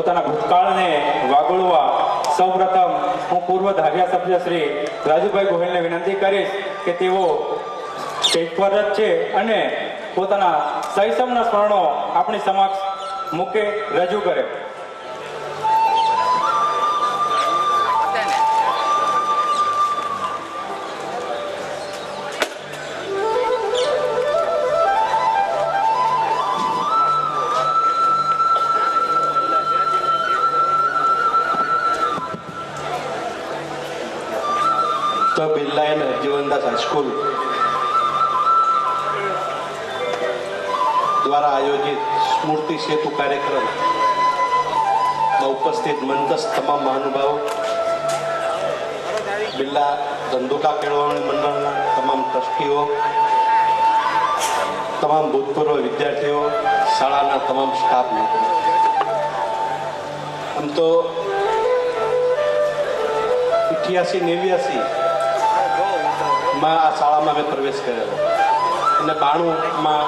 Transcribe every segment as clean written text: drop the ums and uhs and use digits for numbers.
પોતાના ભૂતકાળને વાગોળવા સૌપ્રથમ હું પૂર્વ ધાર્યા સભ્ય શ્રી રાજુભાઈ ગોહિલને વિનંતી કરીશ કે તેઓ સ્ટેજ પર જ છે અને પોતાના શૈશવના સ્મરણો આપણી સમક્ષ મૂકે, રજૂ કરે. તો બિરલા એન્ડ જીવનદાસ હાઈસ્કૂલ દ્વારા આયોજિત સ્મૃતિ સેતુ કાર્યક્રમમાં ઉપસ્થિત મંચસ્થ તમામ મહાનુભાવો, બિરલા ધંધુકા કેળવણી મંડળના તમામ ટ્રસ્ટીઓ, તમામ ભૂતપૂર્વ વિદ્યાર્થીઓ, શાળાના તમામ સ્ટાફ મિત્રો, આમ તો 88-89 માં આ શાળામાં મેં પ્રવેશ કરેલો અને 92માં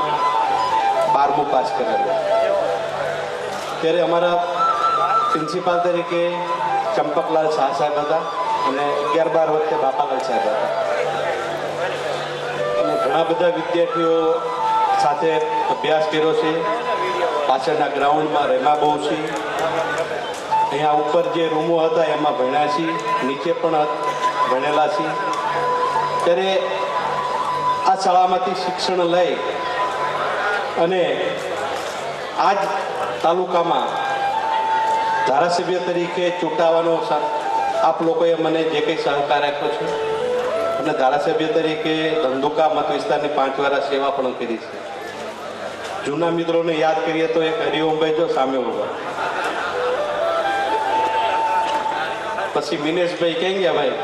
12મું પાસ કરેલું. ત્યારે અમારા પ્રિન્સિપાલ તરીકે ચંપકલાલ શાહ સાહેબ હતા અને 11-12 વખતે બાપાલાલ સાહેબ હતા અને ઘણા બધા વિદ્યાર્થીઓ સાથે અભ્યાસ કર્યો છે. પાછળના ગ્રાઉન્ડમાં રેમા બહુ છે, અહીંયા ઉપર જે રૂમો હતા એમાં ભણ્યા છીએ, નીચે પણ ભણેલા છીએ. ત્યારે આ શાળામાંથી શિક્ષણ લઈ અને આજ તાલુકામાં ધારાસભ્ય તરીકે ચૂંટાવાનો આપ લોકોએ મને જે કંઈ સહકાર આપ્યો છે અને ધારાસભ્ય તરીકે ધંધુકા મત વિસ્તારની 5 વર્ષ સેવા પણ કરી છે. જૂના મિત્રોને યાદ કરીએ તો એક હરિઓમભાઈ જો સામે ઉભા, પછી મિનેશભાઈ ક્યાં ગયા ભાઈ?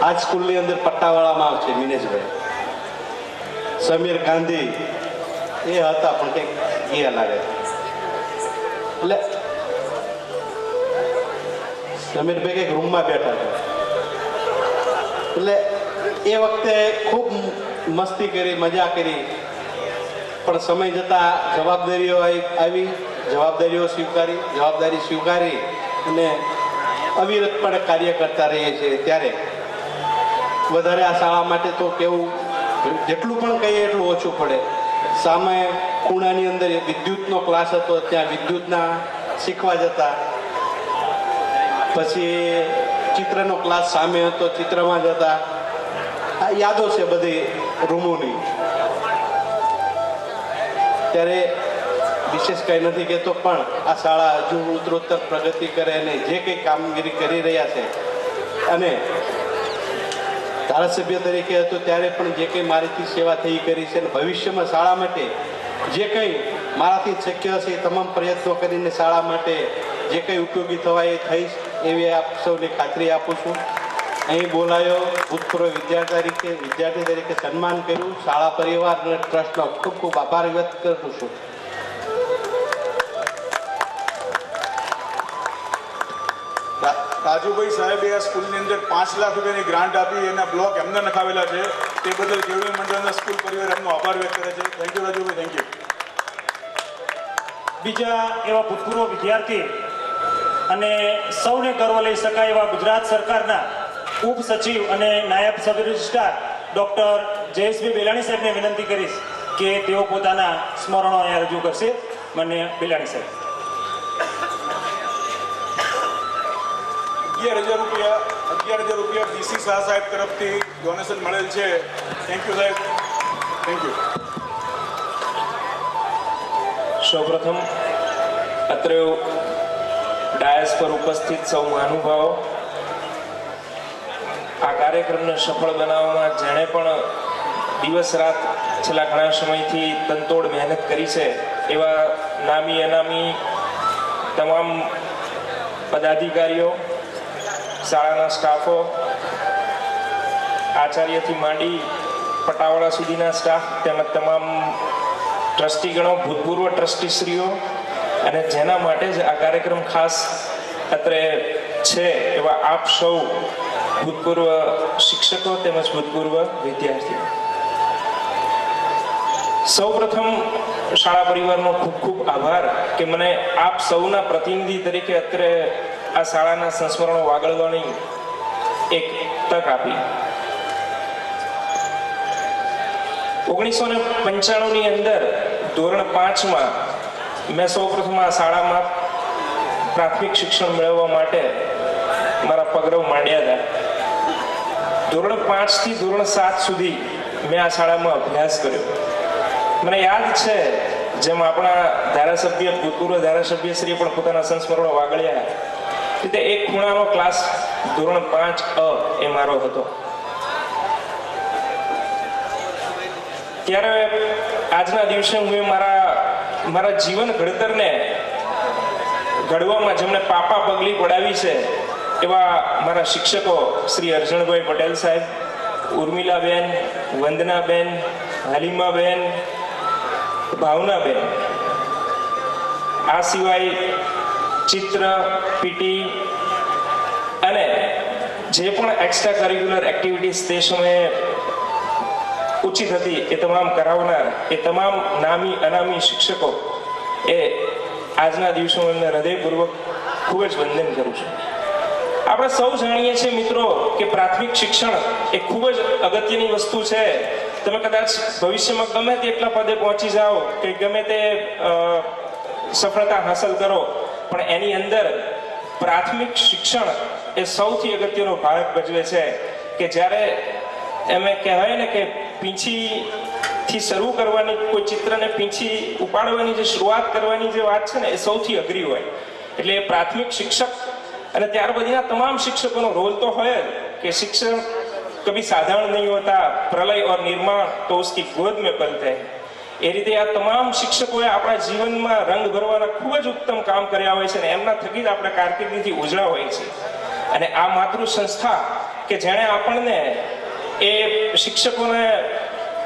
આ સ્કૂલની અંદર પટ્ટાવાળામાં આવશે મિનેશભાઈ. સમીર ગાંધી એ હતા પણ કંઈક ગયા લાગે. એટલે સમીરભાઈ કંઈક રૂમમાં બેઠા હતા. એટલે એ વખતે ખૂબ મસ્તી કરી, મજા કરી, પણ સમય જતાં જવાબદારીઓ આવી, જવાબદારી સ્વીકારી અને અવિરતપણે કાર્ય કરતા રહીએ છીએ. ત્યારે વધારે આ શાળા માટે તો કેવું, જેટલું પણ કહીએ એટલું ઓછું પડે. સામે ખૂણાની અંદર વિદ્યુતનો ક્લાસ હતો, ત્યાં વિદ્યુતના શીખવા જતા. પછી ચિત્રનો ક્લાસ સામે હતો, ચિત્રમાં જતા. આ યાદો છે બધી રૂમોની. ત્યારે વિશેષ કંઈ નથી કહેતો, પણ આ શાળા હજુ ઉત્તરોત્તર પ્રગતિ કરે અને જે કંઈ કામગીરી કરી રહ્યા છે અને ધારાસભ્ય તરીકે હતો ત્યારે પણ જે કંઈ મારીથી સેવા થઈ કરી છે અને ભવિષ્યમાં શાળા માટે જે કંઈ મારાથી શક્ય હશે એ તમામ પ્રયત્નો કરીને શાળા માટે જે કંઈ ઉપયોગી થવાય એ થઈશ એવી આપ સૌને ખાતરી આપું છું. અહીં બોલાયો, ભૂતપૂર્વ વિદ્યાર્થી તરીકે સન્માન કર્યું, શાળા પરિવાર અને ટ્રસ્ટનો ખૂબ ખૂબ આભાર વ્યક્ત કરું છું. રાજુભાઈ સાહેબે આ સ્કૂલની અંદર 5 લાખ રૂપિયાની ગ્રાન્ટ આપી, એના બ્લોક એમને નખાવેલા છે. તે બદલ કેળવણી મંડળના સ્કૂલ પરિવાર એમનો આભાર વ્યક્ત કરે છે. Thank you Rajubhai, thank you. બીજા એવા ભૂતપૂર્વ વિદ્યાર્થી અને સૌને ગર્વ લઈ શકાય એવા ગુજરાત સરકારના ઉપસચિવ અને નાયબ સબ રજિસ્ટ્રાર ડૉક્ટર જયેશભાઈ બેલાણી સાહેબને વિનંતી કરીશ કે તેઓ પોતાના સ્મરણો અહીંયા રજૂ કરશે. માનનીય બેલાણી સાહેબ. 11,000 રૂપિયા ડીસી શાહ સાહેબ તરફથી ડોનેશન મળેલ છે. થેન્ક યુ સાહેબ, થેન્ક યુ. સૌપ્રથમ અત્રે ડાયસ પર ઉપસ્થિત સૌ મહાનુભાવો, આ કાર્યક્રમને સફળ બનાવવામાં જેણે પણ દિવસ રાત છેલ્લા ઘણા સમયથી તનતોડ મહેનત કરી છે એવા નામી અનામી તમામ પદાધિકારીઓ, શાળાના સ્ટાફો, આચાર્યથી માંડી પટાવાળા સુધીના સ્ટાફ, તેમજ તમામ ટ્રસ્ટીગણો, ભૂતપૂર્વ ટ્રસ્ટીશ્રીઓ અને જેના માટે જ આ કાર્યક્રમ ખાસ અત્રે છે એવા આપ સૌ ભૂતપૂર્વ શિક્ષકો તેમજ ભૂતપૂર્વ વિદ્યાર્થીઓ. સૌપ્રથમ શાળા પરિવારનો ખૂબ ખૂબ આભાર કે મને આપ સૌના પ્રતિનિધિ તરીકે અત્યારે આ શાળાના સંસ્મરણો વાગળવાની એક તક આપી. 1995ની અંદર ધોરણ 5માં મેં સૌપ્રથમ આ શાળામાં પ્રાથમિક શિક્ષણ મેળવવા માટે મારા પગરવ માંડ્યા હતા. ધોરણ 5 થી ધોરણ 7 સુધી મેં આ શાળામાં અભ્યાસ કર્યો. મને યાદ છે જેમ આપણા ધારાસભ્ય ભૂતપૂર્વ ધારાસભ્યશ્રીએ પણ પોતાના સંસ્મરણો વાગળ્યા રીતે એક ખૂણાનો ક્લાસ ધોરણ 5A એ મારો હતો. ત્યારે આજના દિવસે હું મારા જીવન ઘડતરને ઘડવામાં જેમણે પાપા પગલી પડાવી છે એવા મારા શિક્ષકો શ્રી અર્જણભાઈ પટેલ સાહેબ, ઉર્મિલાબેન, વંદનાબેન, હાલિમાબેન, ભાવનાબેન, આ સિવાય ચિત્ર, પીટી અને જે પણ એક્સ્ટ્રા કરિક્યુલર એક્ટિવિટીઝ તે સમયે ઉચિત હતી એ તમામ કરાવનાર એ તમામ નામી અનામી શિક્ષકો એ આજના દિવસોમાં એમને હૃદયપૂર્વક ખૂબ જ વંદન કરું છું. આપણે સૌ જાણીએ છીએ મિત્રો કે પ્રાથમિક શિક્ષણ એ ખૂબ જ અગત્યની વસ્તુ છે. તમે કદાચ ભવિષ્યમાં ગમે તેટલા પદે પહોંચી જાઓ કે ગમે તે સફળતા હાંસલ કરો પણ એની અંદર પ્રાથમિક શિક્ષણ એ સૌથી અગત્યનો ભાગ ભજવે છે. કે જ્યારે એમ કહેવાય ને કે પીંછીથી શરૂ કરવાની, કોઈ ચિત્રને પીંછી ઉપાડવાની જે શરૂઆત કરવાની જે વાત છે ને એ સૌથી અઘરી હોય. એટલે એ પ્રાથમિક શિક્ષક અને ત્યાર પછીના તમામ શિક્ષકોનો રોલ તો હોય જ કે શિક્ષણ કભી સાધારણ નહીં હોતા, પ્રલય और निर्माण तो उसकी गोद में पलते हैं. એ રીતે આ તમામ શિક્ષકોએ આપણા જીવનમાં રંગ ભરવાના ખૂબ જ ઉત્તમ કામ કર્યા હોય છે અને એમના થકી જ આપણે કારકિર્દીથી ઉજળા હોય છે. અને આ માતૃ સંસ્થા કે જેણે આપણને એ શિક્ષકોને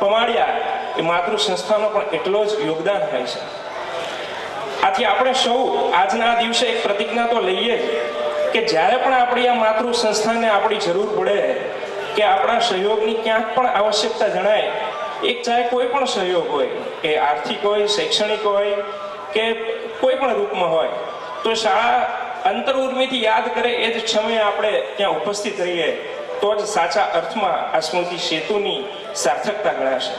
પમાડ્યા એ માતૃ સંસ્થાનો પણ એટલો જ યોગદાન હોય છે. આથી આપણે સૌ આજના દિવસે એક પ્રતિજ્ઞા તો લઈએ જ કે જ્યારે પણ આપણી આ માતૃ સંસ્થાને આપણી જરૂર પડે કે આપણા સહયોગની ક્યાંક પણ આવશ્યકતા જણાય, એક ચાહે કોઈ પણ સહયોગ હોય, એ આર્થિક હોય, શૈક્ષણિક હોય કે કોઈ પણ રૂપમાં હોય, તો શાળા અંતર્ઉર્મિથી યાદ કરે એ જ સમયે આપણે ત્યાં ઉપસ્થિત રહીએ તો જ સાચા અર્થમાં આ સ્મૃતિ સેતુની સાર્થકતા ગણાશે.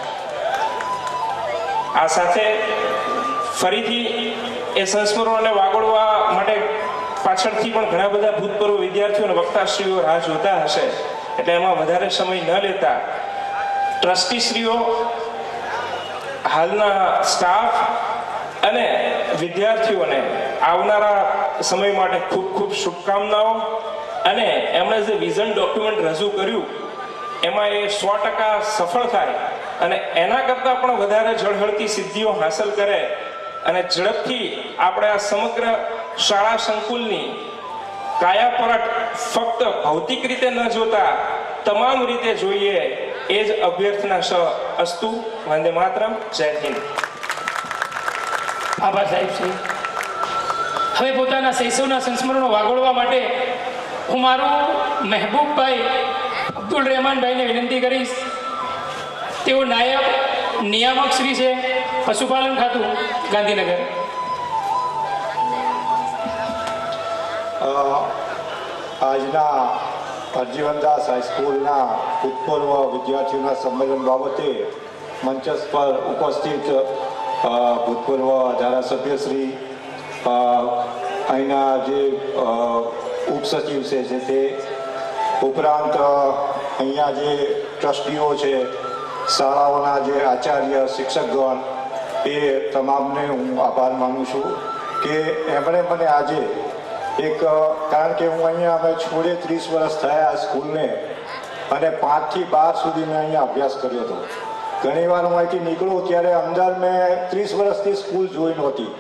આ સાથે ફરીથી એ સંસ્મરણોને વાગોળવા માટે પાછળથી પણ ઘણા બધા ભૂતપૂર્વ વિદ્યાર્થીઓ અને વક્તાશ્રીઓ રાહ જોતા હશે, એટલે એમાં વધારે સમય ન લેતા ટ્રસ્ટીશ્રીઓ, હાલના સ્ટાફ અને વિદ્યાર્થીઓને આવનારા સમય માટે ખૂબ ખૂબ શુભકામનાઓ. અને એમણે જે વિઝન ડોક્યુમેન્ટ રજૂ કર્યું એમાં એ 100% સફળ થાય અને એના કરતાં પણ વધારે ઝળહળતી સિદ્ધિઓ હાંસલ કરે અને ઝડપથી આપણે આ સમગ્ર શાળા સંકુલની કાયાપલટ ફક્ત ભૌતિક રીતે ન જોતા તમામ રીતે જોઈએ એ જ અભ્યર્થના અસ્તુ. વંદે માતરમ. જય હિન્દ. આભાર સાહેબ શ્રી. હવે પોતાના શૈશવના સંસ્મરણો વાગોળવા માટે હું મારું મહેબૂબભાઈ અબ્દુલ રહેમાનભાઈને વિનંતી કરીશ. તેઓ નાયબ નિયામક શ્રી છે, પશુપાલન ખાતું, ગાંધીનગર. આજના અરજીવનદાસ હાઈસ્કૂલના ભૂતપૂર્વ વિદ્યાર્થીઓના સંમેલન બાબતે મંચસ્થ પર ઉપસ્થિત ભૂતપૂર્વ ધારાસભ્યશ્રી, અહીંના જે ઉપસચિવ છે તે ઉપરાંત અહીંયા જે ટ્રસ્ટીઓ છે, શાળાઓના જે આચાર્ય, શિક્ષકગણ, એ તમામને હું આભાર માનું છું કે એમણે મને આજે એક, કારણ કે હું અહીંયા અમે છોડે 30 વર્ષ થયા આ સ્કૂલને અને 5 થી 12 સુધી મેં અહીંયા અભ્યાસ કર્યો હતો. ઘણીવાર હું અહીંથી નીકળું ત્યારે અંદર મેં 30 વર્ષથી સ્કૂલ જોઈ નહોતી.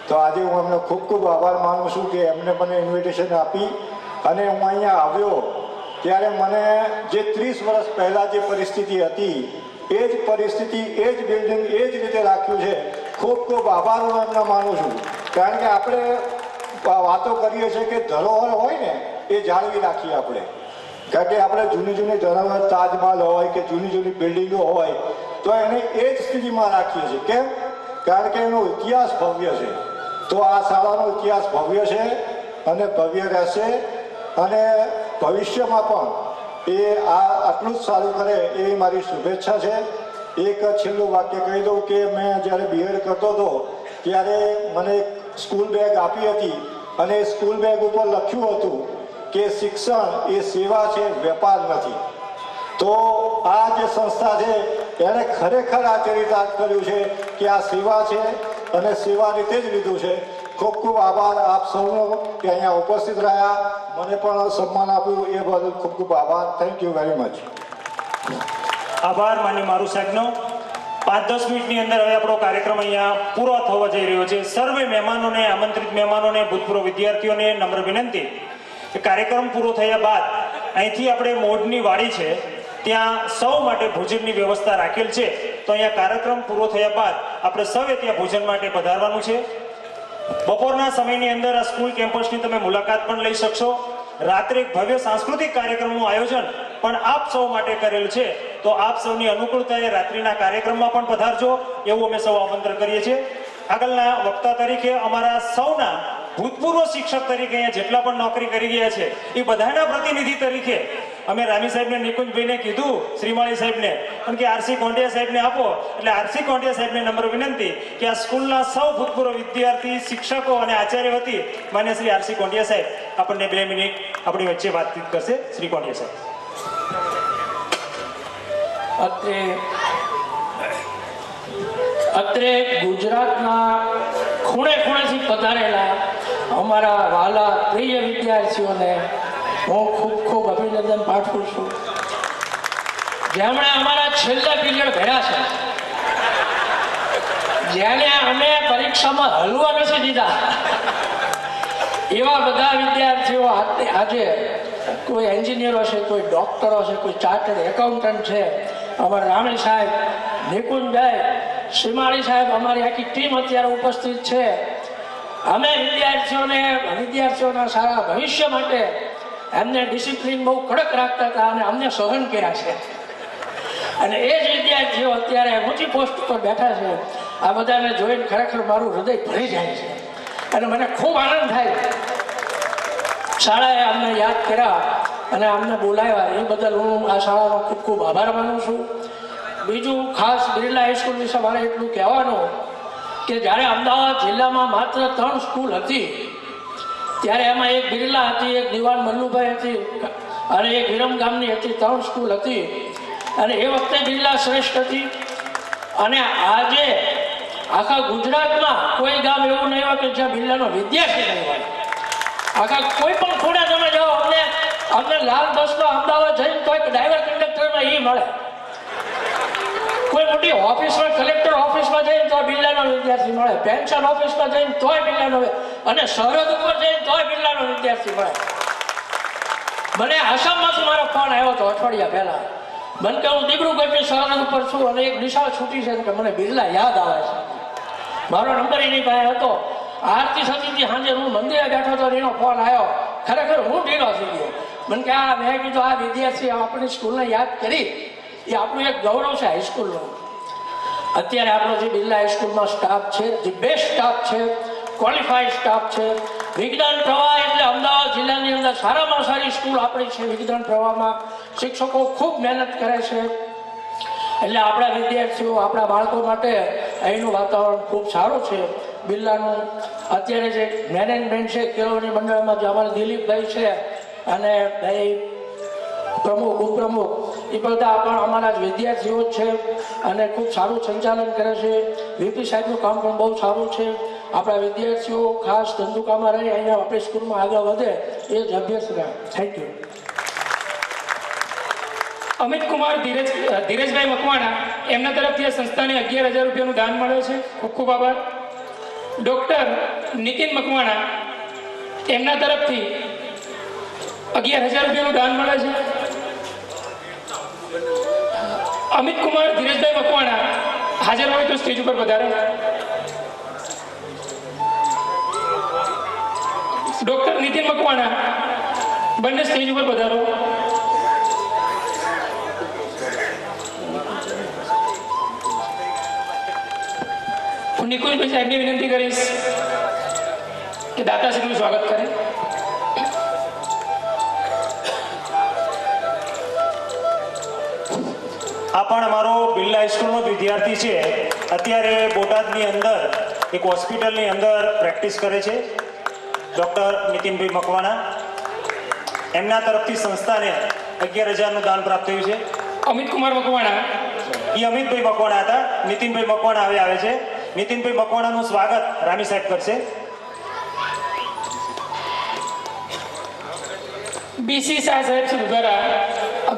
તો આજે હું એમને ખૂબ ખૂબ આભાર માનું છું કે એમને મને ઇન્વિટેશન આપી અને હું અહીંયા આવ્યો ત્યારે મને જે 30 વર્ષ પહેલાં જે પરિસ્થિતિ હતી એ જ પરિસ્થિતિ, એ જ બિલ્ડિંગ એ જ રીતે રાખ્યું છે. ખૂબ ખૂબ આભાર હું એમને માનું છું. કારણ કે આપણે વાતો કરીએ છીએ કે ધરોહર હોય ને એ જાળવી રાખીએ આપણે. કારણ કે આપણે જૂની જૂની ધરોહર, તાજમહાલ હોય કે જૂની જૂની બિલ્ડિંગો હોય તો એને એ જ સ્થિતિમાં રાખીએ છીએ. કેમ? કારણ કે એનો ઇતિહાસ ભવ્ય છે. તો આ શાળાનો ઇતિહાસ ભવ્ય છે અને ભવ્ય રહેશે, અને ભવિષ્યમાં પણ એ આટલું જ સારું કરે એવી મારી શુભેચ્છા છે. એક છેલ્લું વાક્ય કહી દઉં કે મેં જ્યારે બીએડ કરતો હતો ત્યારે મને સ્કૂલ બેગ આપી હતી, અને સ્કૂલ બેગ ઉપર લખ્યું હતું કે શિક્ષણ એ સેવા છે, વેપાર નથી. તો આ જે સંસ્થા છે એણે ખરેખર આ ચરિતાર્થ કર્યું છે કે આ સેવા છે અને સેવા રીતે જ લીધું છે. ખૂબ ખૂબ આભાર આપ સૌનો કે અહીંયા ઉપસ્થિત રહ્યા, મને પણ સન્માન આપ્યું એ બદલ ખૂબ ખૂબ આભાર. Thank you very much. આભાર માનની મારું સાહેબનો. 5-10 મિનિટની અંદર હવે આપણો કાર્યક્રમ અહીંયા પૂરો થવા જઈ રહ્યો છે. સર્વે મહેમાનોને, આમંત્રિત મહેમાનોને, ભૂતપૂર્વ વિદ્યાર્થીઓને નમ્ર વિનંતી કે કાર્યક્રમ પૂરો થયા બાદ અહીંથી આપણે મોઢની વાડી છે ત્યાં સૌ માટે ભોજનની વ્યવસ્થા રાખેલ છે. તો અહીંયા કાર્યક્રમ પૂરો થયા બાદ આપણે સૌએ ત્યાં ભોજન માટે પધારવાનું છે. બપોરના સમયની અંદર આ સ્કૂલ કેમ્પસની તમે મુલાકાત પણ લઈ શકશો. રાત્રે એક ભવ્ય સાંસ્કૃતિક કાર્યક્રમનું આયોજન પણ આપ સૌ માટે કરેલ છે. તો આપ સૌની અનુકૂળતાએ રાત્રિના કાર્યક્રમમાં પણ પધારજો એવું અમે સૌ આમંત્રણ કરીએ છીએ. આગળના વક્તા તરીકે અમારા સૌના ભૂતપૂર્વ શિક્ષક તરીકે અહીંયા જેટલા પણ નોકરી કરી ગયા છે એ બધાના પ્રતિનિધિ તરીકે અમે રામી સાહેબને, નિકુંજભાઈને કીધું, શ્રીમાળી સાહેબને, પણ કે આરસી કોંડિયા સાહેબને આપો. એટલે આરસી કોંડિયા સાહેબને નમ્ર વિનંતી કે આ સ્કૂલના સૌ ભૂતપૂર્વ વિદ્યાર્થી, શિક્ષકો અને આચાર્ય વતી માન્ય શ્રી આરસી કોંડિયા સાહેબ આપણને 2 મિનિટ આપણી વચ્ચે વાતચીત કરશે. શ્રી કોંડિયા સાહેબ. અત્રે ગુજરાતના ખૂણે ખૂણેથી પધારેલા અમારા વાલા પ્રિય વિદ્યાર્થીઓને હું ખૂબ ખૂબ અભિનંદન પાઠવું છું, જેમણે અમારા છેલ્લા પીરિયડ ભર્યા છે, જેને અમે પરીક્ષામાં હલવા નથી દીધા. એવા બધા વિદ્યાર્થીઓ આજે કોઈ એન્જિનિયરો છે, કોઈ ડોક્ટરો છે, કોઈ ચાર્ટર્ડ એકાઉન્ટન્ટ છે. અમારા રામી સાહેબ, નિકુંજભાઈ, શ્રીમાળી સાહેબ, અમારી આખી ટીમ અત્યારે ઉપસ્થિત છે. અમે વિદ્યાર્થીઓના સારા ભવિષ્ય માટે એમને ડિસિપ્લિન બહુ કડક રાખતા હતા અને અમને સહન કર્યા છે. અને એ જ વિદ્યાર્થીઓ અત્યારે ઊંચી પોસ્ટ પર બેઠા છે. આ બધાને જોઈને ખરેખર મારું હૃદય ભરી જાય છે અને મને ખૂબ આનંદ થાય. શાળાએ અમને યાદ કર્યા અને અમને બોલાવ્યા એ બદલ હું આ શાળાનો ખૂબ ખૂબ આભાર માનું છું. બીજું ખાસ બિરલા હાઈસ્કૂલ વિશે મારે એટલું કહેવાનું કે જ્યારે અમદાવાદ જિલ્લામાં માત્ર 3 સ્કૂલ હતી ત્યારે એમાં એક બિરલા હતી, એક દિવાન મલ્લુભાઈ હતી અને એક વિરમગામની હતી. 3 સ્કૂલ હતી અને એ વખતે બિરલા શ્રેષ્ઠ હતી. અને આજે આખા ગુજરાતમાં કોઈ ગામ એવું નહીં હોય કે જ્યાં બિરલાનો વિદ્યાર્થી નહીં હોય. આખા કોઈ પણ ખૂણે તમે જાઓ, અમને લાલ બસમાં અમદાવાદ જઈને તો એક ડ્રાઈવર કંડક્ટરમાં એ મળે. કોઈ મોટી ઓફિસમાં, કલેક્ટર ઓફિસમાં જઈને તો બિરલાનો વિદ્યાર્થી મળે, પેન્શન ઓફિસમાં જઈને તોય બિરલાનો, અને સરહદ ઉપર જઈને તોય બિરલાનો વિદ્યાર્થી મળે. મને આસામમાંથી મારો ફોન આવ્યો હતો અઠવાડિયા પહેલા. મને કે હું દિબ્રુગઢની સરહદ ઉપર છું અને એક નિશાળ છૂટી છે કે મને બિરલા યાદ આવે છે. મારો નંબર એની પાસે હતો. આરતી થતી હતી સાંજે, હું મંદિરે બેઠો હતો, એનો ફોન આવ્યો. ખરેખર હું ઢીલો થઈ ગયો. મને કે મેં કીધું આ વિદ્યાર્થી આપણી સ્કૂલને યાદ કરી, એ આપણું એક ગૌરવ છે હાઈસ્કૂલનું. અત્યારે આપણો જે બિરલા હાઈસ્કૂલમાં સ્ટાફ છે, જે બેસ્ટ સ્ટાફ છે, ક્વોલિફાઈડ સ્ટાફ છે. વિજ્ઞાન પ્રવાહ એટલે અમદાવાદ જિલ્લાની અંદર સારામાં સારી સ્કૂલ આપણી છે. વિજ્ઞાન પ્રવાહમાં શિક્ષકો ખૂબ મહેનત કરે છે. એટલે આપણા વિદ્યાર્થીઓ, આપણા બાળકો માટે અહીંનું વાતાવરણ ખૂબ સારું છે. બિરલાનું અત્યારે જે મેનેજમેન્ટ છે, કેળવણી મંડળમાં જે અમારા દિલીપભાઈ છે અને ભાઈ પ્રમુખ, ઉપપ્રમુખ, એ બધા પણ અમારા જ વિદ્યાર્થીઓ જ છે અને ખૂબ સારું સંચાલન કરે છે. વીપી સાહેબનું કામ પણ બહુ સારું છે. આપણા વિદ્યાર્થીઓ ખાસ ધંધુકામાં રહી અહીંયા આપણી સ્કૂલમાં આગળ વધે એ જ અભ્યાસ. Thank you. અમિત કુમાર ધીરજભાઈ મકવાણા, એમના તરફથી આ સંસ્થાને 11,000 રૂપિયાનું દાન મળ્યો છે. ખૂબ ખૂબ આભાર. ડૉક્ટર નીતિન મકવાણા, એમના તરફથી 11,000 રૂપિયાનું દાન મળે છે. અમિત કુમાર ધીરજભાઈ મકવાણા હાજર હોય તો સ્ટેજ ઉપર પધારે. ડૉક્ટર નીતિન મકવાણા, બંને સ્ટેજ ઉપર પધારો. નિકુંજભાઈ સાહેબની વિનંતી કરીશ કે દાતાશ્રીનું સ્વાગત કરે. આ પણ અમારો બિરલા હાઈસ્કૂલનો જ વિદ્યાર્થી છે. અત્યારે બોટાદની અંદર એક હોસ્પિટલની અંદર પ્રેક્ટિસ કરે છે. ડૉક્ટર નીતિનભાઈ મકવાણા, એમના તરફથી સંસ્થાને 11,000નું દાન પ્રાપ્ત થયું છે. અમિત કુમાર મકવાણા, એ અમિતભાઈ મકવાણા હતા. નીતિનભાઈ મકવાણા હવે આવે છે. નીતિનભાઈ મકવાણાનું સ્વાગત રામી સાહેબ કરશે. બીસી શાહ સાહેબ શ્રી દ્વારા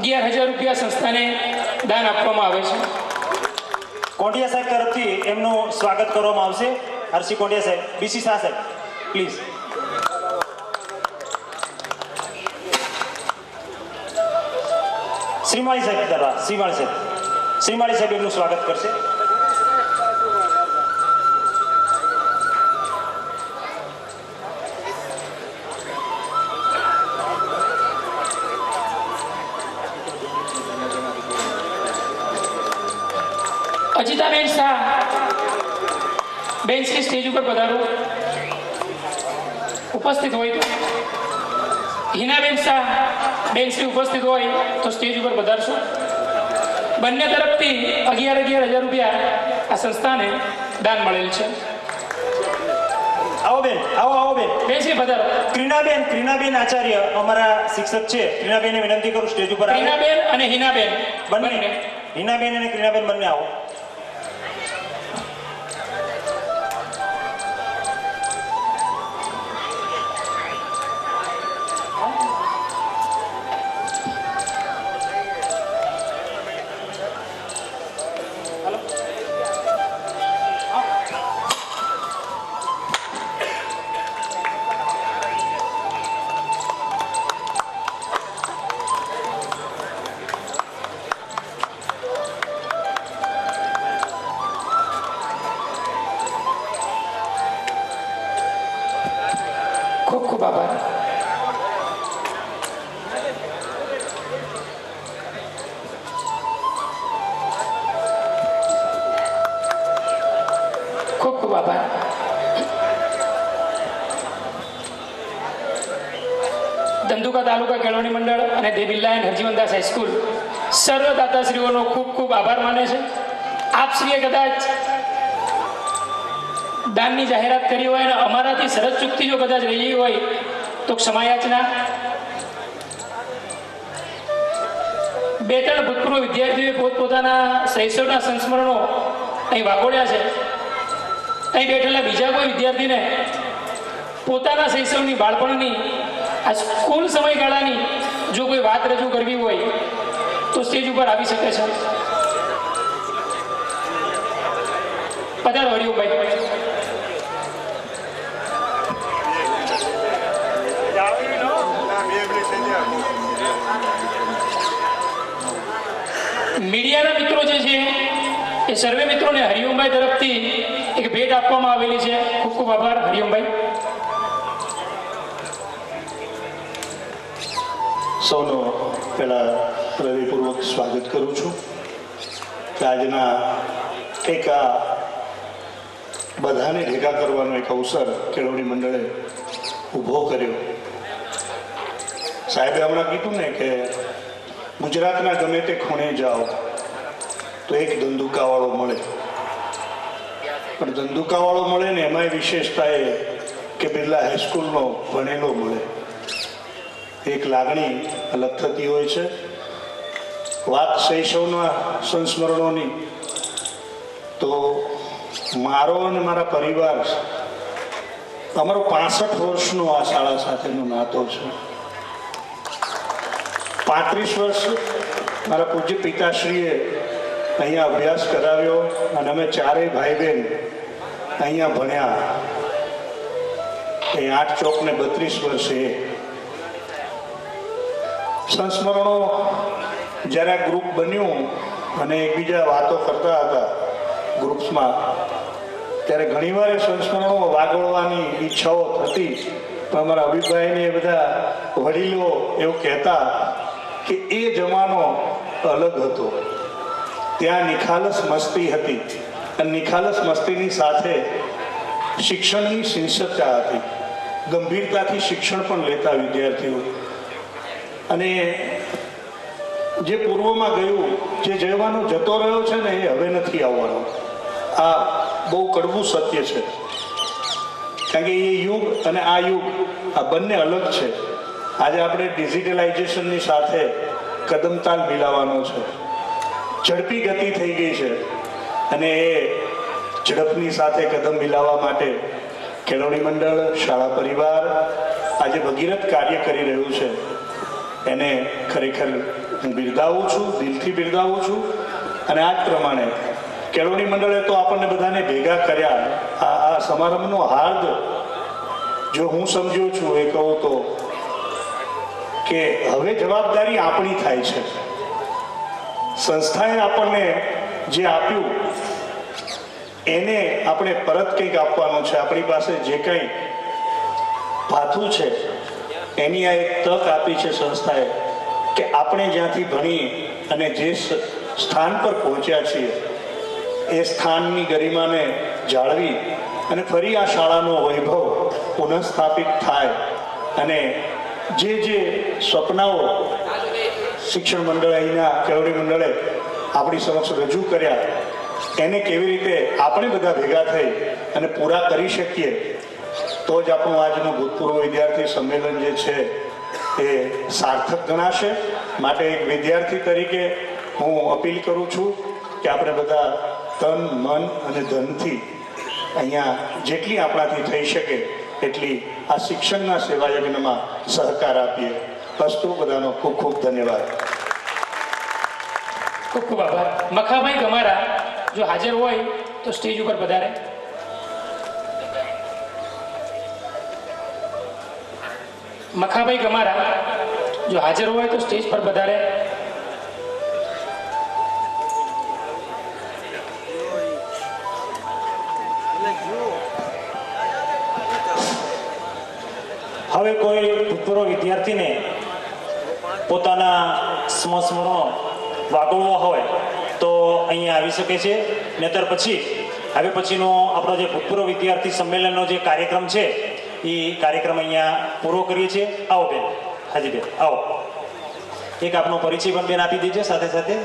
11,000 રૂપિયા સંસ્થાને દાન આપવામાં આવે છે. કોંડિયા સાહેબ તરફથી એમનું સ્વાગત કરવામાં આવશે. હર્ષી કોંડિયા સાહેબ, બીસી શાહ સાહેબ પ્લીઝ. શ્રીમાળી સાહેબ દ્વારા શ્રીમાળી સાહેબ એમનું સ્વાગત કરશે. અજીતાબેન શાહ બેન શ્રી સ્ટેજ ઉપર પધારો, ઉપસ્થિત હોય તો. હિનાબેન શાહ બેન શ્રી ઉપસ્થિત હોય તો સ્ટેજ ઉપર પધારશો. બંને તરફથી 11,000 રૂપિયા આ સંસ્થાને દાન મળેલ છે. આવો બેન, આવો બેન. બેન શ્રી પધારો. ક્રીનાબેન આચાર્ય અમારા શિક્ષક છે. ક્રીનાબેનને વિનંતી કરું સ્ટેજ ઉપર આવે. હિનાબેન અને હિનાબેન બંને, હિનાબેન અને ક્રીનાબેન બંને આવો. ખૂબ ખૂબ આભાર. ખૂબ ખૂબ આભાર. ધંધુકા તાલુકા કેળવણી મંડળ અને દે બિરલા એન્ડ હરજીવનદાસ હાઈસ્કૂલ સર્વ દાતાશ્રીઓનો ખૂબ ખૂબ આભાર માને છે. આપશ્રીએ કદાચ દાનની જાહેરાત કરી હોય અને અમારાથી સરસ ચૂકતી જો કદાચ રહી હોય તો ક્ષમાયાચના. બે ત્રણ ભૂતપૂર્વ વિદ્યાર્થીઓએ પોતપોતાના શૈશવના સંસ્મરણો અહીં વાગોળ્યા છે. અહીં બેઠેલા બીજા કોઈ વિદ્યાર્થીને પોતાના શૈશવની બાળપણની આ સ્કૂલ સમયગાળાની જો કોઈ વાત રજૂ કરવી હોય તો સ્ટેજ ઉપર આવી શકે છે. પધારો હરિઓમભાઈ. મીડિયાના મિત્રો જે છે એ સર્વે મિત્રોને હરિઓમભાઈ તરફથી એક ભેટ આપવામાં આવેલી છે. ખૂબ ખૂબ આભાર હરિઓમભાઈ. સૌનો પહેલાં હૃદયપૂર્વક સ્વાગત કરું છું. આજના એક આ બધાને ભેગા કરવાનો એક અવસર કેળવણી મંડળે ઊભો કર્યો. સાહેબે હમણાં કીધું ને કે ગુજરાતના ગમે તે ખૂણે જાઓ તો એક ધંધુકાવાળો મળે, પણ ધંધુકાવાળો મળે ને એમાંય વિશેષતા એ કે બિરલા હાઈસ્કૂલનો ભણેલો મળે. એક લાગણી અલગ થતી હોય છે. વાત શૈશવના સંસ્મરણોની તો મારો અને મારા પરિવાર, અમારો 65 વર્ષનો આ શાળા સાથેનો નાતો છે. 35 વર્ષ મારા પૂજ્ય પિતાશ્રીએ અહીંયા અભ્યાસ કરાવ્યો અને અમે ચારેય ભાઈ બહેન અહીંયા ભણ્યા. એ 8 ચોક ને 32 વર્ષે સંસ્મરણો જ્યારે આ ગ્રુપ બન્યું અને એકબીજા વાતો કરતા હતા ગ્રુપ્સમાં, ત્યારે ઘણીવાર એ સંસ્મરણો વાગોળવાની ઈચ્છાઓ થતી. પણ અમારા અભિભાઈને એ બધા વડીલો એવું કહેતા કે એ જમાનો અલગ હતો, ત્યાં નિખાલસ મસ્તી હતી. અને નિખાલસ મસ્તીની સાથે શિક્ષણની શિંસતતા હતી. ગંભીરતાથી શિક્ષણ પણ લેતા વિદ્યાર્થીઓ. અને જે પૂર્વમાં ગયું, જે જવાનો જતો રહ્યો છે ને એ હવે નથી આવવાનો. આ બહુ કડવું સત્ય છે, કારણ કે એ યુગ અને આ યુગ આ બંને અલગ છે. આજે આપણે ડિજિટલાઇઝેશનની સાથે કદમતાલ મિલાવવાનો છે. ઝડપી ગતિ થઈ ગઈ છે અને એ ઝડપની સાથે કદમ મિલાવવા માટે કેળવણી મંડળ, શાળા પરિવાર આજે ભગીરથ કાર્ય કરી રહ્યું છે. એને ખરેખર હું બિરદાવું છું, દિલથી બિરદાવું છું. અને આ જ પ્રમાણે કેળવણી મંડળે તો આપણને બધાને ભેગા કર્યા. આ સમારંભનો હાર્દ જો હું સમજ્યો છું એ કહું તો કે હવે જવાબદારી આપણી થાય છે. સંસ્થાએ આપણને જે આપ્યું એને આપણે પરત કંઈક આપવાનું છે. આપણી પાસે જે કંઈ ભાથું છે એની આ એક તક આપી છે સંસ્થાએ કે આપણે જ્યાંથી ભણી અને જે સ્થાન પર પહોંચ્યા છીએ એ સ્થાનની ગરિમાને જાળવી અને ફરી આ શાળાનો વૈભવ પુનઃસ્થાપિત થાય અને જે સ્વપ્નાઓ શિક્ષણ મંડળ અહીંના કેળવણી મંડળે આપણી સમક્ષ રજૂ કર્યા એને કેવી રીતે આપણે બધા ભેગા થઈ અને પૂરા કરી શકીએ તો જ આપણું આજનું ભૂતપૂર્વ વિદ્યાર્થી સંમેલન જે છે એ સાર્થક ગણાશે. માટે એક વિદ્યાર્થી તરીકે હું અપીલ કરું છું કે આપણે બધા તન, મન અને ધનથી અહીંયા જેટલી આપણાથી થઈ શકે એટલી આ શિક્ષણના સેવા યજ્ઞમાં સહકાર આપીએ. અસ્તુ. બધાનો ખૂબ ખૂબ ધન્યવાદ. ખૂબ ખૂબ આભાર. મખાભાઈ ગમારા જો હાજર હોય તો સ્ટેજ ઉપર પધારે. મખાભાઈ ગમારા જો હાજર હોય તો સ્ટેજ પર પધારે. હવે કોઈ ભૂતપૂર્વ વિદ્યાર્થીને પોતાના સ્મરણો વાગોળવા હોય તો અહીંયા આવી શકે છે. નહીતર પછી હવે પછીનો આપણો જે ભૂતપૂર્વ વિદ્યાર્થી સંમેલનનો જે કાર્યક્રમ છે એ કાર્યક્રમ અહીંયા પૂરો કરીએ છીએ. આવો બેન, હાજી બેન આવો. એક આપનો પરિચય પણ બેન આપી દીજો સાથે સાથે.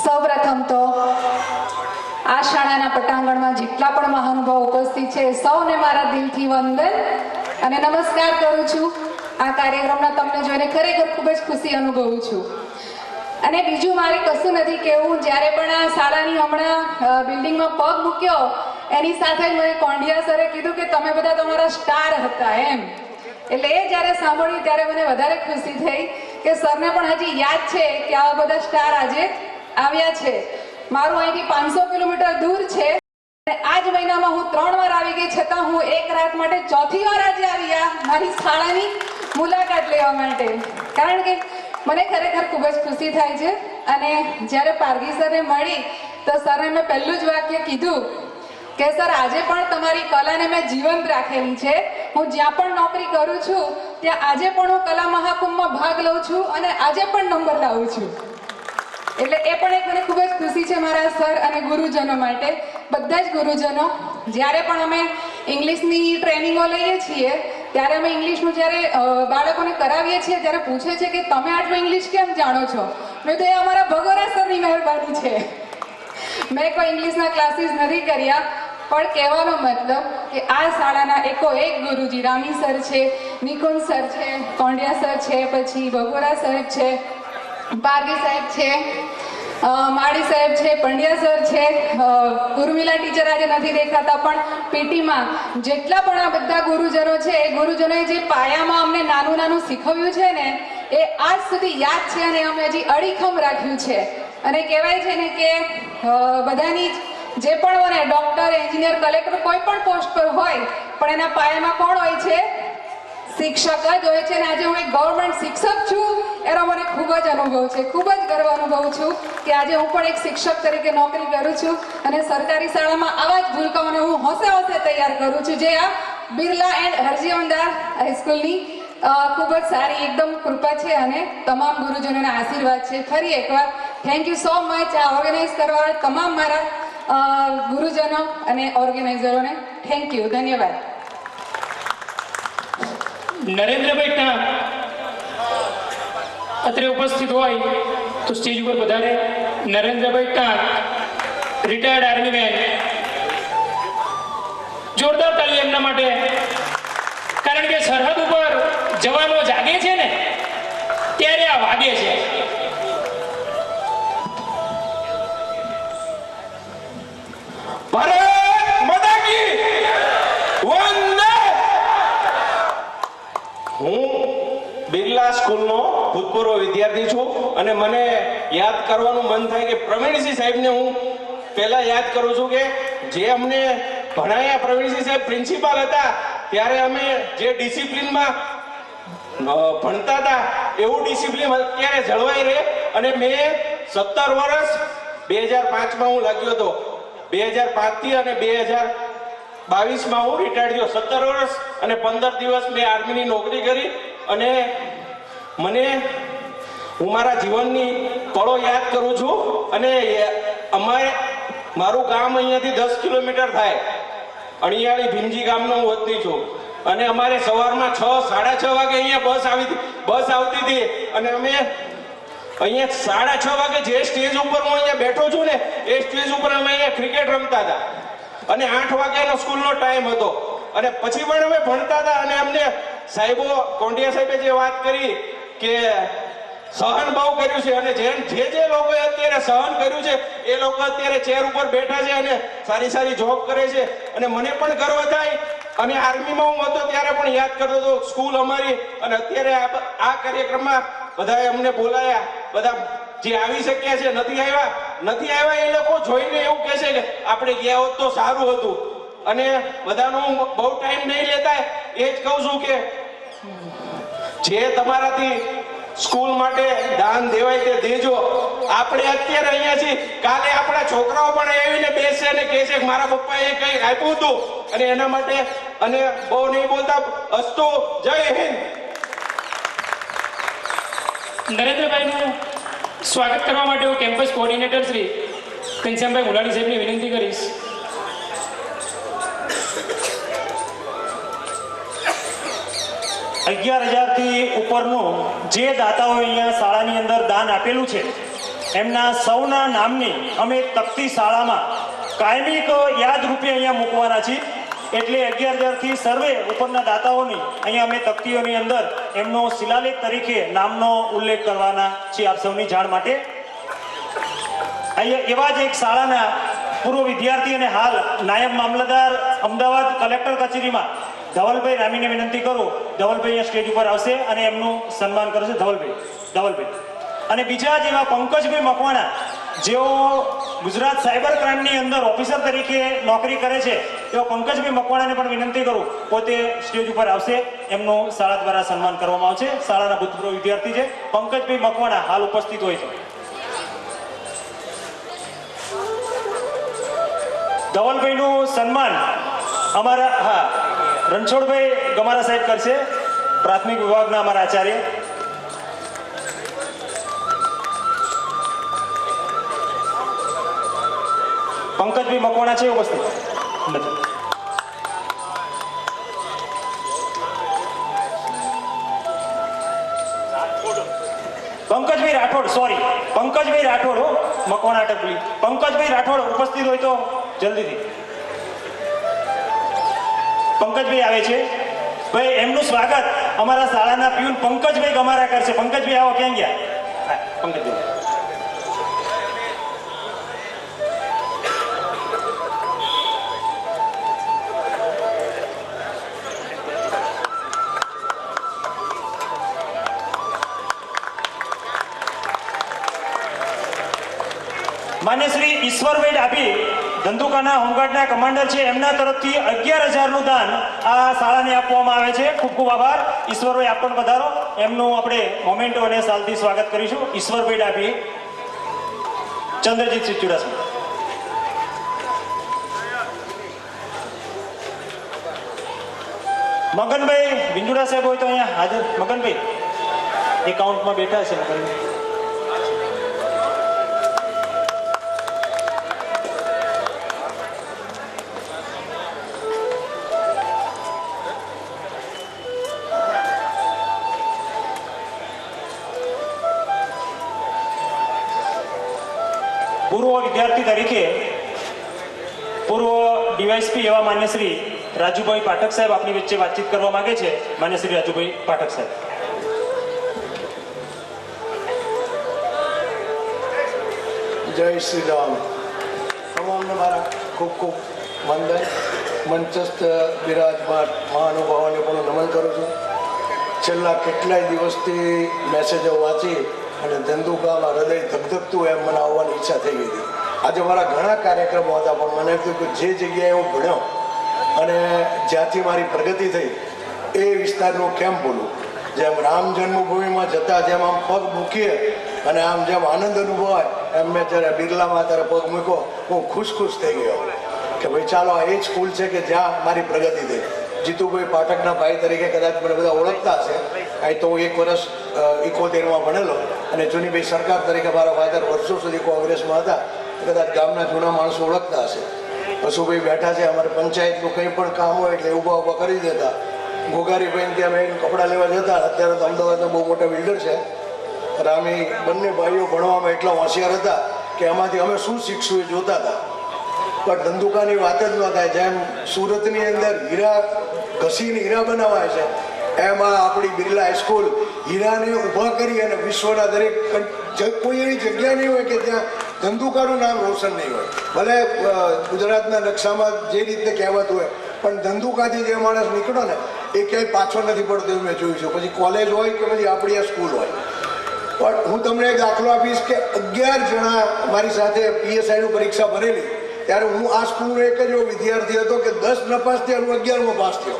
સૌપ્રથમ તો આ શાળાના પટાંગણમાં જેટલા પણ મહાનુભાવો ઉપસ્થિત છે સૌને મારા દિલથી વંદન અને નમસ્કાર કરું છું. આ કાર્યક્રમના તમને જોઈને ખરેખર ખૂબ જ ખુશી અનુભવું છું. અને બીજું મારે કશું નથી કહેવું. જ્યારે પણ આ શાળાની હમણાં બિલ્ડિંગમાં પગ મૂક્યો એની સાથે જ મને કોંડિયા સરે કીધું કે તમે બધા તમારા સ્ટાર હતા એમ. એટલે એ જ્યારે સાંભળ્યું ત્યારે મને વધારે ખુશી થઈ કે સરને પણ હજી યાદ છે કે આવા બધા સ્ટાર આજે આવ્યા છે. મારું અહીંથી 500 કિલોમીટર દૂર છે અને આ જ મહિનામાં હું 3 વાર આવી ગઈ, છતાં હું એક રાત માટે 4થી વાર આજે આવી આ મારી શાળાની મુલાકાત લેવા માટે. કારણ કે મને ખરેખર ખૂબ જ ખુશી થાય છે. અને જ્યારે પારગી સરને મળી તો સરે મેં પહેલું જ વાક્ય કીધું કે સર આજે પણ તમારી કલાને મેં જીવંત રાખેલી છે. હું જ્યાં પણ નોકરી કરું છું ત્યાં આજે પણ હું કલા મહાકુંભમાં ભાગ લઉં છું અને આજે પણ નંબર લાવું છું. એટલે એ પણ એક મને ખૂબ જ ખુશી છે મારા સર અને ગુરુજનો માટે. બધા જ ગુરુજનો જ્યારે પણ અમે ઇંગ્લિશની ટ્રેનિંગો લઈએ છીએ ત્યારે અમે ઇંગ્લિશનું જ્યારે બાળકોને કરાવીએ છીએ ત્યારે પૂછે છે કે તમે આટલું ઇંગ્લિશ કેમ જાણો છો? મેં તો એ અમારા ભગોરા સરની મહેરબાની છે. મેં કોઈ ઇંગ્લિશના ક્લાસીસ નથી કર્યા, પણ કહેવાનો મતલબ કે આ શાળાના એક ગુરુજી રામી સર છે, નિકુંજ સર છે, કોંડિયા સર છે, પછી ભગોરા સાહેબ છે, પારગી સાહેબ છે, માળી સાહેબ છે, પંડ્યા સર છે, ઉર્મિલા ટીચર આજે નથી દેખાતા પણ પીટીમાં જેટલા પણ આ બધા ગુરુજનો છે એ ગુરુજનોએ જે પાયામાં અમને નાનું નાનું શીખવ્યું છે ને એ આજ સુધી યાદ છે અને અમે હજી અડીખમ રાખ્યું છે. અને કહેવાય છે ને કે બધાની જે પણ બને ડૉક્ટર, એન્જિનિયર, કલેક્ટર કોઈ પણ પોસ્ટ પર હોય પણ એના પાયામાં કોણ હોય છે? શિક્ષક જ હોય છે. અને આજે હું એક ગવર્મેન્ટ શિક્ષક છું એનો મને ખૂબ જ અનુભવ છે. ખૂબ જ ગર્વ અનુભવું છું કે આજે હું પણ એક શિક્ષક તરીકે નોકરી કરું છું અને સરકારી શાળામાં આવા જ ભૂલકાઓને હું હોંશે હોંશે તૈયાર કરું છું જે આ બિરલા એન્ડ હરજીવનદાસ હાઈસ્કૂલની ખૂબ જ સારી એકદમ કૃપા છે અને તમામ ગુરુજનોના આશીર્વાદ છે. ફરી એકવાર થેન્ક યુ સો મચ આ ઓર્ગેનાઇઝ કરવાવાળા તમામ મારા ગુરુજનો અને ઓર્ગેનાઇઝરોને થેન્ક યુ, ધન્યવાદ. નરેન્દ્રભાઈ ટાંક અત્રે ઉપસ્થિત હોય તો સ્ટેજ ઉપર વધારે. નરેન્દ્રભાઈ ટાંક, રિટાયર્ડ આર્મી મેન. જોરદાર તાલી એમના માટે, કારણ કે સરહદ ઉપર જવાનો જાગે છે ને ત્યારે આ વાગે છે. ભારત માતા કી વંદે. હું બિરલા સ્કૂલનો ભૂતપૂર્વ વિદ્યાર્થી છું અને મને યાદ કરવાનું મન થાય કે પ્રવીણસિંહ સાહેબને હું પહેલા યાદ કરું છું કે જે અમને ભણાયા, પ્રવીણસિંહ સાહેબ પ્રિન્સિપાલ હતા ત્યારે અમે જે ડિસિપ્લિનમાં ભણતા હતા એવું ડિસિપ્લિન અત્યારે જળવાઈ રહે. અને મેં 17 વર્ષ 2005માં હું લાગ્યો હતો. 2005 થી અને 2022માં હું રિટાયર્ડ થયો. 17 વર્ષ અને 15 દિવસ મેં આર્મીની નોકરી કરી અને હું મારા જીવનની પળો યાદ કરું છું. અને મારું ગામ અહીંયાથી 10 કિલોમીટર થાય. અણિયાળી ભીમજી ગામનો હું વતની છું અને અમારે સવારમાં 6:30 વાગે અહીંયા બસ આવતી હતી અને અમે અહીંયા 6:30 વાગે જે સ્ટેજ ઉપર હું અહીંયા બેઠો છું ને એ સ્ટેજ ઉપર અમે અહીંયા ક્રિકેટ રમતા હતા અને 8 વાગ્યાનો સ્કૂલનો ટાઈમ હતો અને પછી પણ અમે ભણતા હતા. અને અમને સાહેબો, કોંડિયા સાહેબે જે વાત કરી કે સહન બહુ કર્યું છે અને જે લોકોએ અત્યારે સહન કર્યું છે એ લોકો અત્યારે ચેર ઉપર બેઠા છે અને સારી જોબ કરે છે. અને મને પણ ગર્વ થાય. અને આર્મીમાં હું હતો ત્યારે પણ યાદ કરતો હતો સ્કૂલ અમારી. અને અત્યારે આ કાર્યક્રમમાં બધાએ અમને બોલાયા. બધા જે આવી શક્યા છે, નથી આવ્યા એ લોકો જોઈને એવું કહે છે કે આપણે ગયા હોત તો સારું હતું. અને બધાનો હું બહુ ટાઈમ નહીં લેતા એ જ કહું છું કે જે તમારાથી સ્કૂલ માટે દાન દેવાય તે દેજો. આપણે અત્યારે અહીંયા છીએ, કાલે આપણા છોકરાઓ પણ આવીને બેસે અને કહે છે કે મારા પપ્પાએ કંઈ આપ્યું હતું અને એના માટે. અને બહુ નહીં બોલતા. અસ્તુ, જય હિન્દ. નરેન્દ્રભાઈનું સ્વાગત કરવા માટે હું કેમ્પસ કોઓર્ડિનેટર શ્રી ઘનશ્યામભાઈ મુલાણી સાહેબને વિનંતી કરીશ. થી ઉપરનું જે દાતાઓ અહીંયા શાળાની અંદર દાન આપેલું છે એમના સૌના નામની અમે તકતી શાળામાં કાયમિક યાદ રૂપે અહીંયા મૂકવાના છીએ. એટલે 11,000 થી સર્વે ઉપરના દાતાઓની અહીંયા અમે તકતીઓની અંદર એમનો શિલાલેખ તરીકે નામનો ઉલ્લેખ કરવાના છીએ આપ સૌની જાણ માટે. અહીંયા એવા જ એક શાળાના પૂર્વ વિદ્યાર્થી અને હાલ નાયબ મામલતદાર અમદાવાદ કલેક્ટર કચેરીમાં ધવલભાઈ રામીને વિનંતી કરું. ધવલભાઈ અહીંયા સ્ટેજ ઉપર આવશે અને એમનું સન્માન કરશે. ધવલભાઈ અને બીજા જેવા પંકજભાઈ મકવાણા જેઓ ગુજરાત સાયબર ક્રાઇમની અંદર ઓફિસર તરીકે નોકરી કરે છે એવા પંકજભાઈ મકવાણાને પણ વિનંતી કરું પોતે સ્ટેજ ઉપર આવશે. એમનું શાળા દ્વારા સન્માન કરવામાં આવશે. શાળાના ભૂતપૂર્વ વિદ્યાર્થી છે પંકજભાઈ મકવાણા, હાલ ઉપસ્થિત હોય છે. ધવલભાઈનું સન્માન અમારા રણછોડભાઈ ગમારા સાહેબ કરશે, પ્રાથમિક વિભાગના અમારા આચાર્ય. પંકજભાઈ મકવાણા છે ઉપસ્થિત નથી. પંકજભાઈ રાઠોડ, સોરી પંકજભાઈ રાઠોડ, મકવાણા ટપલી. પંકજભાઈ રાઠોડ ઉપસ્થિત હોય તો જલ્દીથી. પંકજભાઈ આવે છે ભાઈ, એમનું સ્વાગત અમારા શાળાના પ્યુન પંકજભાઈ ગમારા કરશે. પંકજભાઈ આવો, ક્યાં ગયા? પંકજભાઈ માન્ય શ્રી ઈશ્વરભાઈ ડાભી ધંધુકાના હોમગાર્ડના કમાન્ડર છે, એમના તરફથી 11,000નું દાન આ શાળાને આપવામાં આવે છે. ખૂબ ખૂબ આભાર ઈશ્વરભાઈ, આપ પણ પધારો. એમનું આપણે મોમેન્ટો અને સાલથી સ્વાગત કરીશું. ઈશ્વરભાઈ ડાભી, ચંદ્રજીતસિંહ ચુડાસમા. મગનભાઈ વિંજુડા સાહેબ હોય તો અહીંયા હાજર. મગનભાઈ એકાઉન્ટમાં બેઠા છે મગનભાઈ. પૂર્વ વિદ્યાર્થી તરીકે પૂર્વ ડીવાયસપી એવા માન્ય શ્રી રાજુભાઈ પાઠક સાહેબ આપણી વચ્ચે વાતચીત કરવા માંગે છે. માન્ય શ્રી રાજુભાઈ પાઠક સાહેબ. જય શ્રી રામ. તમામને મારા ખૂબ ખૂબ વંદન. મંચસ્થ બિરાજમાન મહાનુભાવોને પણ નમન કરું છું. છેલ્લા કેટલાય દિવસથી મેસેજો વાંચી અને ધંધુકામાં હૃદય ધગધગતું એમ મને આવવાની ઈચ્છા થઈ ગઈ હતી. આજે મારા ઘણા કાર્યક્રમો હતા પણ મને થયું કે જે જગ્યાએ હું ભણ્યો અને જ્યાંથી મારી પ્રગતિ થઈ એ વિસ્તારનું કેમ બોલું. જેમ રામ જન્મભૂમિમાં જતા જેમ આમ પગ મૂકીએ અને આમ જેમ આનંદ અનુભવાય એમ મેં જ્યારે બિરલામાં ત્યારે પગ મૂક્યો હું ખુશ થઈ ગયો કે ભાઈ ચાલો આ એ જ સ્કૂલ છે કે જ્યાં મારી પ્રગતિ થઈ. જીતુભાઈ પાઠકના ભાઈ તરીકે કદાચ મને બધા ઓળખતા હશે. અહીં તો હું 1 વર્ષ 71માં ભણેલો અને જૂનીભાઈ સરકાર તરીકે મારા ફાધર વર્ષો સુધી કોંગ્રેસમાં હતા. કદાચ ગામના જૂના માણસો ઓળખતા હશે. વસુભાઈ બેઠા છે. અમારે પંચાયતનું કંઈ પણ કામ હોય એટલે ઊભા કરી દેતા. ગોગારીભાઈને ત્યાં મેં કપડાં લેવા જતા. અત્યારે તો અમદાવાદના બહુ મોટા બિલ્ડર છે. રામી બંને ભાઈઓ ભણવામાં એટલા હોશિયાર હતા કે એમાંથી અમે શું શીખશું એ જોતા હતા. પણ ધંધુકાની વાત જ ન થાય. જેમ સુરતની અંદર હીરા ઘસીને હીરા બનાવાય છે એમાં આપણી બિરલા હાઈસ્કૂલ હીરાને ઊભા કરી અને વિશ્વના દરેક કોઈ એવી જગ્યા નહીં હોય કે ત્યાં ધંધુકાનું નામ રોશન નહીં હોય. ભલે ગુજરાતના નકશામાં જે રીતે કહેવાતું હોય પણ ધંધુકાથી જે માણસ નીકળ્યો ને એ ક્યાંય પાછો નથી પડતો એવું મેં જોયું છે. પછી કોલેજ હોય કે પછી આપણી આ સ્કૂલ હોય. પણ હું તમને એક દાખલો આપીશ કે 11 જણા મારી સાથે PSIની પરીક્ષા ભરેલી ત્યારે હું આ સ્કૂલનો એક જ એવો વિદ્યાર્થી હતો કે 10 નપાસ થયા હું 11મો પાસ થયો.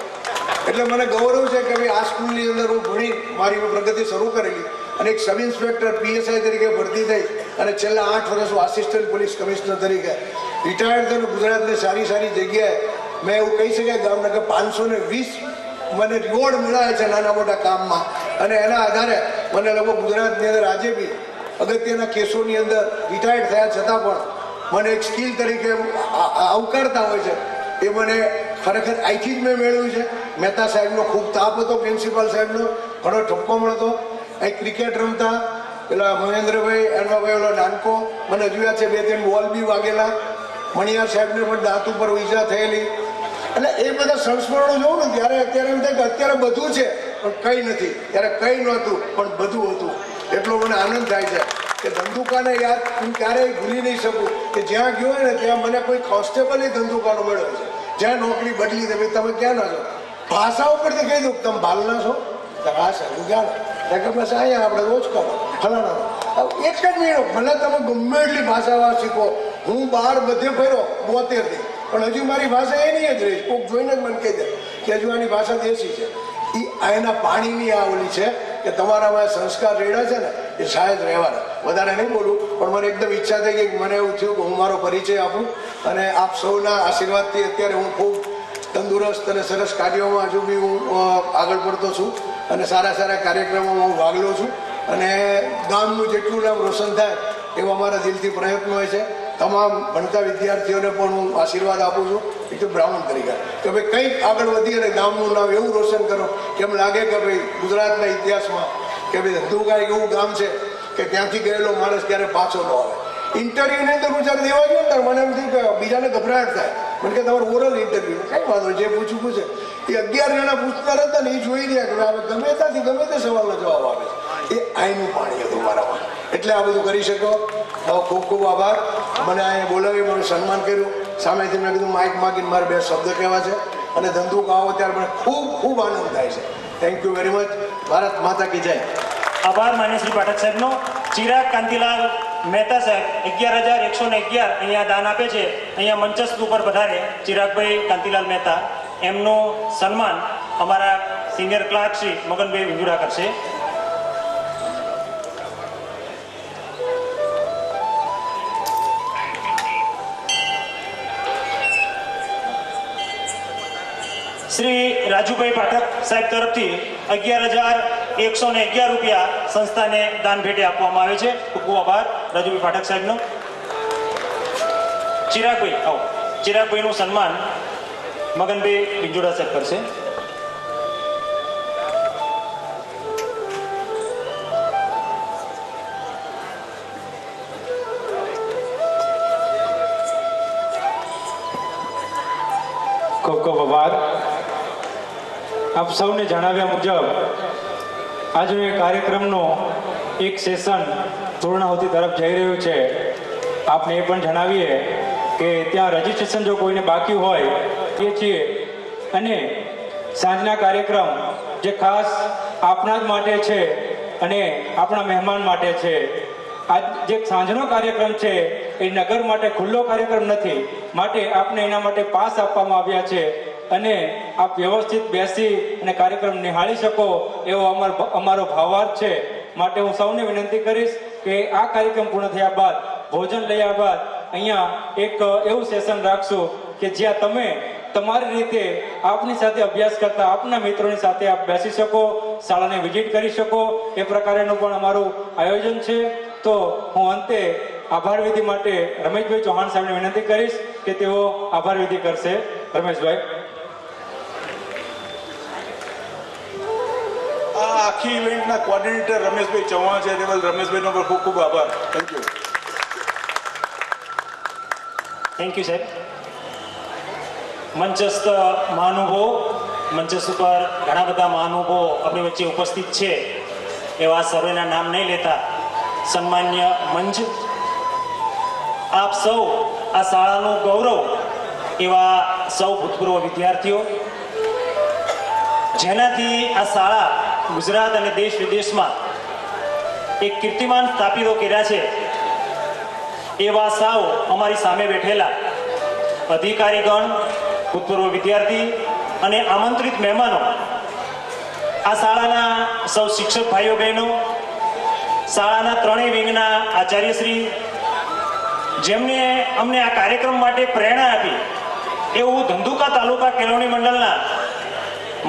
એટલે મને ગૌરવ છે કે ભાઈ આ સ્કૂલની અંદર હું ભણી મારી પ્રગતિ શરૂ કરેલી અને એક સબ ઇન્સ્પેક્ટર PSI તરીકે ભરતી થઈ અને છેલ્લા 8 વર્ષ હું આસિસ્ટન્ટ પોલીસ કમિશનર તરીકે રિટાયર્ડ થઈને ગુજરાતની સારી જગ્યાએ મેં એવું કહી શકાય ગામને કે 520 મને રિવોર્ડ મળ્યા છે નાના મોટા કામમાં. અને એના આધારે મને લગભગ ગુજરાતની અંદર આજે બી અગત્યના કેસોની અંદર રિટાયર્ડ થયા છતાં પણ મને એક સ્કિલ તરીકે આવકારતા હોય છે. એ મને ખરેખર અહીંથી જ મેં મેળવ્યું છે. મહેતા સાહેબનો ખૂબ તાપ હતો. પ્રિન્સિપાલ સાહેબનો ઘણો ઠપકો મળતો. અહીં ક્રિકેટ રમતા પેલા મહેન્દ્રભાઈ અનવાભાઈ ઓલો નાનકો મને જોયા છે. 2-3 બોલ બી વાગેલા. મણિયાર સાહેબને પણ દાંત ઉપર ઈજા થયેલી. એટલે એ બધા સંસ્મરણો જોઉં ને ત્યારે અત્યારે એમ થાય કે અત્યારે બધું છે પણ કંઈ નથી. ત્યારે કંઈ નહોતું પણ બધું હતું. એટલો મને આનંદ થાય છે કે ધંધુકાને યાદ હું ક્યારેય ભૂલી નહીં શકું કે જ્યાં ગયો ને ત્યાં મને કોઈ કોન્સ્ટેબલ ધંધુકાનો મળ્યો છે. જ્યાં નોકરી બદલી દે તમે ક્યાં ના છો ભાષા ઉપરથી કહી દઉં તમે બાલના છો હા સર હું જાણ કે બસ અહીંયા આપણે રોજ કરો ફલાણા એક જ મહિનો ભલે તમે ગમે એટલી ભાષા શીખો. હું બહાર બધે ફર્યો 72થી પણ હજુ મારી ભાષા એની જ રહી. કોઈક જોઈને જ મને કહી દે કે હજુ આની ભાષા દેશી છે. એ એના પાણીની આ ઓલી છે કે તમારામાં સંસ્કાર રેડા છે ને એ શાયદ રહેવાના. વધારે નહીં બોલું પણ મને એકદમ ઈચ્છા થઈ ગઈ. મને એવું થયું કે હું મારો પરિચય આપું અને આપ સૌના આશીર્વાદથી અત્યારે હું ખૂબ તંદુરસ્ત અને સરસ કાર્યોમાં હજુ બી હું આગળ પડતો છું અને સારા કાર્યક્રમોમાં હું ભાગ લઉં છું અને ગામનું જેટલું નામ રોશન થાય એવા મારા દિલથી પ્રયત્નો હોય છે. તમામ ભણતા વિદ્યાર્થીઓને પણ હું આશીર્વાદ આપું છું એક તો બ્રાહ્મણ તરીકે કે ભાઈ કંઈક આગળ વધી અને ગામનું નામ એવું રોશન કરો કે એમ લાગે કે ભાઈ ગુજરાતના ઇતિહાસમાં કે ભાઈ ધંધુકા એક એવું ગામ છે કે ત્યાંથી ગયેલો માણસ ક્યારે પાછો ન આવે. ઇન્ટરવ્યુની અંદર હું જ્યારે દેવા ગયો ને ત્યારે મને એમ થયું કે બીજાને ગભરાટ થાય. મને કે તમારું ઓરલ ઇન્ટરવ્યુ કંઈ વાંધો જે પૂછે એ 11 જણા પૂછનાર હતા ને એ જોઈ રહ્યા કે હવે ગમે ત્યાંથી ગમે તે સવાલનો જવાબ આવે છે. એ આઈનું પાણી હતું મારામાં એટલે આ બધું કરી શક્યો. ખૂબ ખૂબ આભાર. મને અહીંયા બોલાવી મને સન્માન કર્યું. સામેથી મેં કીધું માઇક માગીને મારે 2 શબ્દ કહેવા છે અને ધંધુકા આવો ત્યારે મને ખૂબ આનંદ થાય છે. Thank you very much. Bharat માતા કી જય. આભાર માન્ય શ્રી પાઠક સાહેબનો. ચિરાગ કાંતિલાલ મહેતા સાહેબ 11,111 અહીંયા દાન આપે છે. અહીંયા મંચસ્થ ઉપર પધારે ચિરાગભાઈ કાંતિલાલ મહેતા. એમનું સન્માન અમારા સિનિયર ક્લાર્ક શ્રી મગનભાઈ વિંજુડા કરશે. શ્રી રાજુભાઈ પાઠક સાહેબ તરફથી 11,111 રૂપિયા સંસ્થાને દાન ભેટે આપવામાં આવે છે. ખૂબ ખૂબ આભાર રાજુભાઈ પાઠક સાહેબનો. ચિરાગભાઈ આવો. ચિરાગભાઈનું સન્માન મગનભાઈ બિંજોડા સાહેબ કરશે. ખૂબ ખૂબ આભાર. આપ સૌને જણાવ્યા મુજબ આજનો એ કાર્યક્રમનો એક સેશન પૂર્ણાહુતિ તરફ જઈ રહ્યું છે. આપને એ પણ જણાવીએ કે ત્યાં રજીસ્ટ્રેશન જો કોઈને બાકી હોય તે છીએ અને સાંજના કાર્યક્રમ જે ખાસ આપણા જ માટે છે અને આપણા મહેમાન માટે છે. આજ જે સાંજનો કાર્યક્રમ છે એ નગર માટે ખુલ્લો કાર્યક્રમ નથી, માટે આપને એના માટે પાસ આપવામાં આવ્યા છે અને આપ વ્યવસ્થિત બેસી અને કાર્યક્રમ નિહાળી શકો એવો અમારો ભાવાર્થ છે. માટે હું સૌને વિનંતી કરીશ કે આ કાર્યક્રમ પૂર્ણ થયા બાદ ભોજન લયા બાદ અહીંયા એક એવું સેશન રાખશું કે જ્યાં તમે તમારી રીતે આપની સાથે અભ્યાસ કરતા આપના મિત્રોની સાથે આપ બેસી શકો, શાળાને વિઝિટ કરી શકો. એ પ્રકારેનું પણ અમારું આયોજન છે. તો હું અંતે આભાર વિધિ માટે રમેશભાઈ ચૌહાણ સાહેબને વિનંતી કરીશ કે તેઓ આભાર વિધિ કરશે. રમેશભાઈ. આ આખી ઇવેન્ટના કોર્ડિનેટર રમેશભાઈ ચૌહાણ છે. તે બદલ રમેશભાઈનો પણ ખૂબ ખૂબ આભાર. Thank you. થેન્ક યુ સાહેબ. મંચસ્થ મહાનુભાવો, મંચસ્થ ઉપર ઘણા બધા મહાનુભાવો આપણી વચ્ચે ઉપસ્થિત છે. એવા સર્વેના નામ નહીં લેતા સન્માન્ય મંચ, આપ સૌ આ શાળાનું ગૌરવ એવા સૌ ભૂતપૂર્વ વિદ્યાર્થીઓ, જેનાથી આ શાળા ગુજરાત અને દેશ વિદેશમાં એક કીર્તિમાન સ્થાપિતો કર્યા છે. એવા સૌ અમારી સામે બેઠેલા અધિકારીગણ, ભૂતપૂર્વ વિદ્યાર્થી અને આમંત્રિત મહેમાનો, આ શાળાના સૌ શિક્ષક ભાઈઓ બહેનો, શાળાના ત્રણેય વિંગના આચાર્યશ્રી, જેમને અમને આ કાર્યક્રમ માટે પ્રેરણા આપી એવું ધંધુકા તાલુકા કેળવણી મંડળના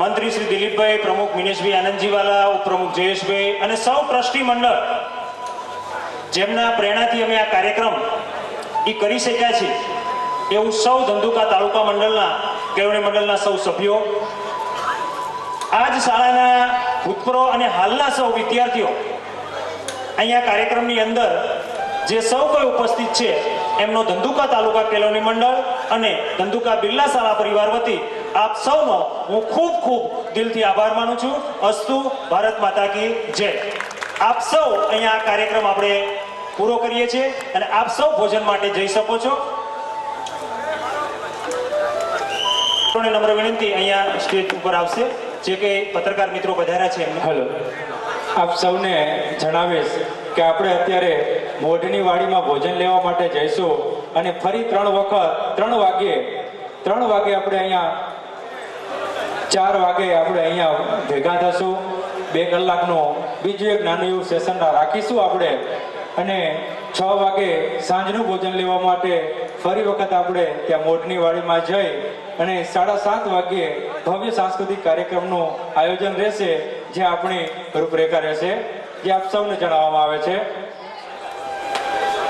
મંત્રી શ્રી દિલીપભાઈ, પ્રમુખ મિનેશભાઈ આનંદજીવાલા, ઉપપ્રમુખ જયેશભાઈ અને સૌ ટ્રસ્ટી મંડળ, જેમના પ્રેરણાથી અમે આ કાર્યક્રમ કરી શક્યા છીએ એવું સૌ ધંધુકા તાલુકા મંડળના કેળવણી મંડળના સૌ સભ્યો, આ જ શાળાના ભૂતપૂર્વ અને હાલના સૌ વિદ્યાર્થીઓ, અહીંયા કાર્યક્રમની અંદર જે સૌ કોઈ ઉપસ્થિત છે એમનો ધંધુકા તાલુકા કેળવણી મંડળ અને ધંધુકા બિરલા શાળા પરિવાર વતી આપ સૌનો હું ખૂબ ખૂબ દિલથી આભાર માનું છું. અસ્તુ. ભારત માતા કી જય. આપ સૌ અહીંયા આ કાર્યક્રમ આપણે પૂરો કરીએ છીએ અને આપ સૌ ભોજન માટે જઈ શકો છો. નમ્ર વિનંતી, અહીંયા સ્ટેજ ઉપર આવશે જે કે પત્રકાર મિત્રો પધાર્યા છે એમને. હેલો. આપ સૌને જણાવીશ કે આપણે અત્યારે મોઢની વાડીમાં ભોજન લેવા માટે જઈશું અને ફરી 3 વાગે આપણે અહીંયા 4 વાગે આપણે અહીંયા ભેગા થશું. 2 કલાકનું બીજું એક નાનું એવું સેશન રાખીશું આપણે અને 6 વાગે સાંજનું ભોજન લેવા માટે ફરી વખત આપણે ત્યાં મોઢની વાડીમાં જઈ અને 7:30 વાગ્યે ભવ્ય સાંસ્કૃતિક કાર્યક્રમનું આયોજન રહેશે, જે આપણી રૂપરેખા રહેશે, જે આપ સૌને જણાવવામાં આવે છે.